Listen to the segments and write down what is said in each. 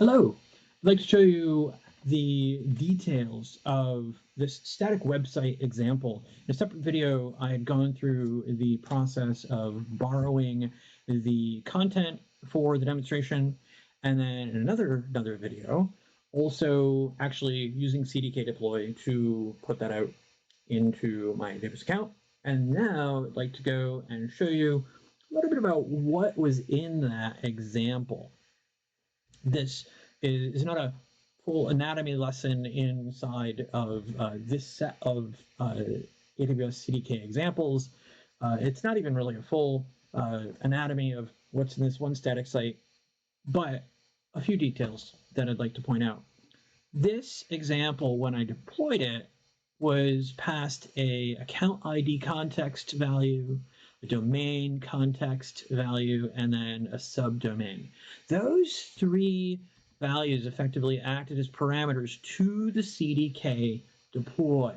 Hello, I'd like to show you the details of this static website example. In a separate video, I had gone through the process of borrowing the content for the demonstration, and then in another video, also actually using CDK deploy to put that out into my database account. And now I'd like to go and show you a little bit about what was in that example. This is not a full anatomy lesson inside of this set of aws-cdk examples. It's not even really a full anatomy of what's in this one static site, but a few details that I'd like to point out. This example, when I deployed it, was passed a account ID context value, a domain context value, and then a subdomain. Those three values effectively acted as parameters to the CDK deploy.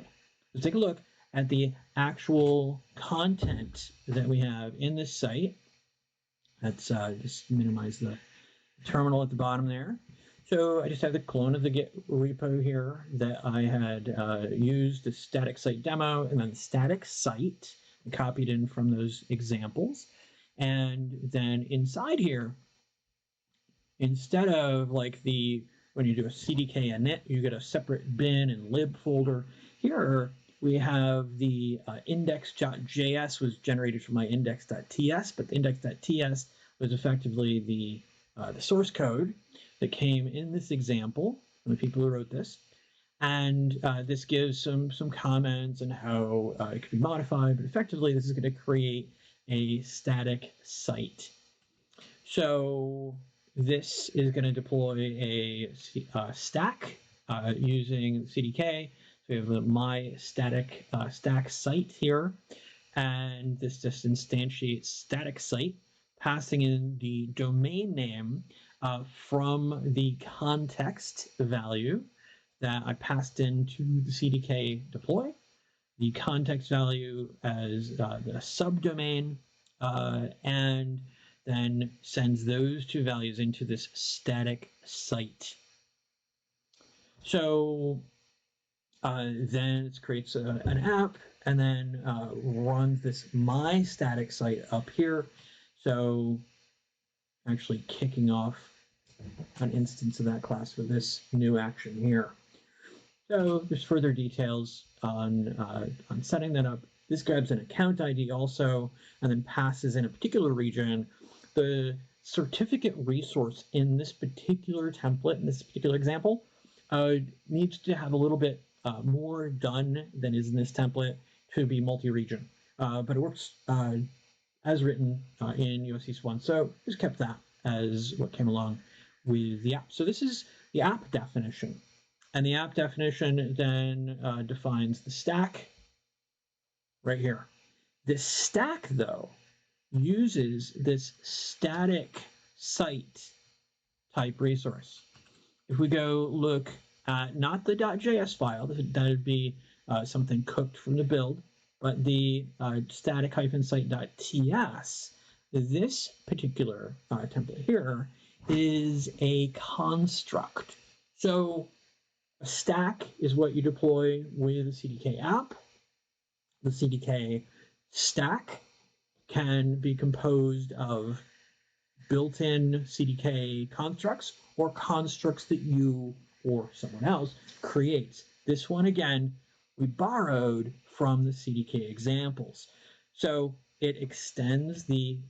Let's take a look at the actual content that we have in this site. Let's just minimize the terminal at the bottom there. So I just have the clone of the Git repo here that I had used the static site demo and then the static site copied in from those examples. And then inside here, instead of like when you do a CDK init, you get a separate bin and lib folder. Here we have the index.js was generated from my index.ts, but the index.ts was effectively the source code that came in this example from the people who wrote this. And this gives some comments on how it could be modified, but effectively this is going to create a static site. So this is going to deploy a stack using CDK. So we have my static stack site here, and this just instantiates static site, passing in the domain name from the context value that I passed into the CDK deploy, the context value as the subdomain, and then sends those two values into this static site. So then it creates an app and then runs this my static site up here. So actually kicking off an instance of that class with this new action here. So there's further details on setting that up. This grabs an account ID also, and then passes in a particular region. The certificate resource in this particular template, in this particular example, needs to have a little bit more done than is in this template to be multi-region. But it works as written in USEast 1. So just kept that as what came along with the app. So this is the app definition. And the app definition then defines the stack right here. This stack, though, uses this static site type resource. If we go look at not the .js file, that would be something cooked from the build, but the static-site.ts, this particular template here is a construct. So a stack is what you deploy with the CDK app. The CDK stack can be composed of built-in CDK constructs or constructs that you or someone else creates. This one, again, we borrowed from the CDK examples. So it extends the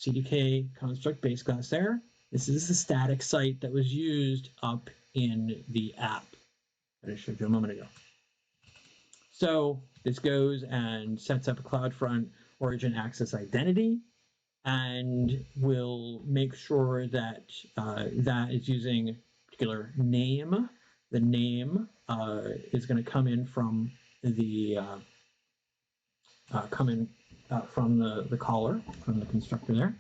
CDK construct base class there. This is the static site that was used up in the app that I showed you a moment ago. So this goes and sets up a CloudFront origin access identity, and will make sure that that is using a particular name. The name is going to come in from the caller, from the constructor there,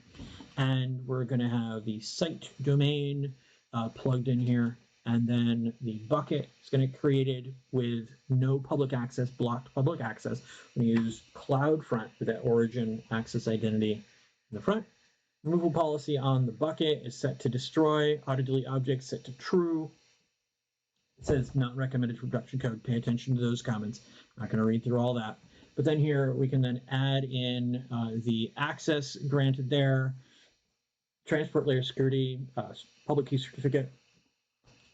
and we're going to have the site domain plugged in here, and then the bucket is going to be created with no public access, blocked public access. We use CloudFront for that origin access identity in the front, Removal policy on the bucket is set to destroy. Auto delete object set to true. It says not recommended for production code. Pay attention to those comments. I'm not going to read through all that. But then here we can then add in the access granted there, transport layer security, public key certificate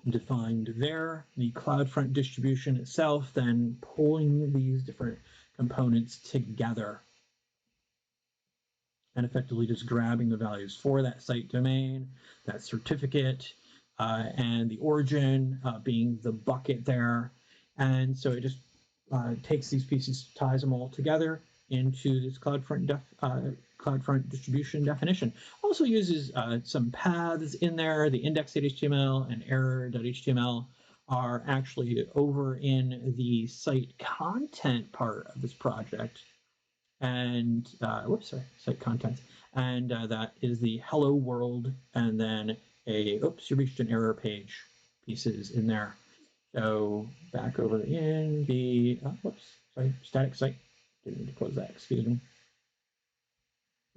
defined there, the CloudFront distribution itself, then pulling these different components together and effectively just grabbing the values for that site domain, that certificate, and the origin being the bucket there. And so it just takes these pieces, ties them all together into this CloudFront distribution definition. Also uses some paths in there. The index.html and error.html are actually over in the site content part of this project. And site contents. And that is the hello world, and then you reached an error page pieces in there. So back over in the, static site. Didn't need to close that, excuse me.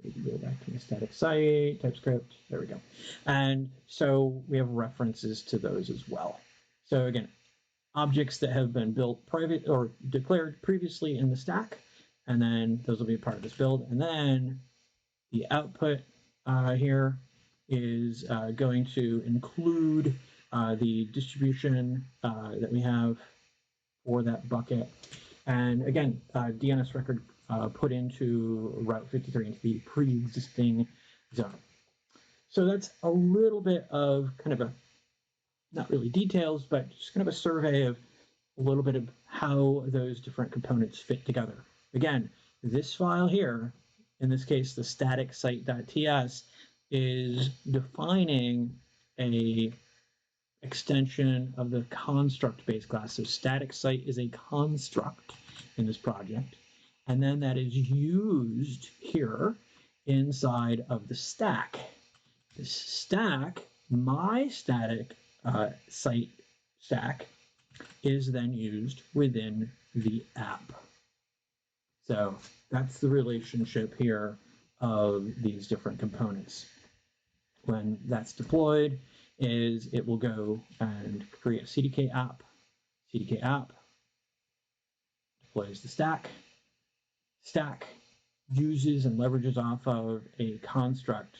We can go back to the static site, TypeScript, there we go. And so we have references to those as well. So again, objects that have been built private or declared previously in the stack, and then those will be part of this build. And then the output here is going to include the distribution that we have for that bucket. And again, DNS record put into Route 53 into the pre-existing zone. So that's a little bit of kind of a, not really details, but just kind of a survey of a little bit of how those different components fit together. Again, this file here, in this case, the static site.ts, is defining a extension of the construct base class. So static site is a construct in this project, and then that is used here inside of the stack. The stack, my static site stack, is then used within the app. So that's the relationship here of these different components. When that's deployed, it will go and create a CDK app. CDK app deploys the stack. Stack uses and leverages off of a construct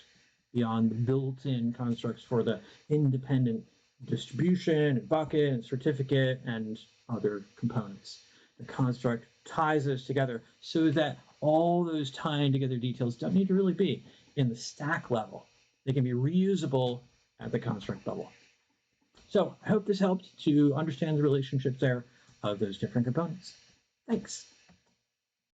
beyond the built-in constructs for the independent distribution, and bucket, and certificate, and other components. The construct ties those together so that all those tying together details don't need to really be in the stack level. They can be reusable at the construct level. So I hope this helped to understand the relationships there of those different components. Thanks.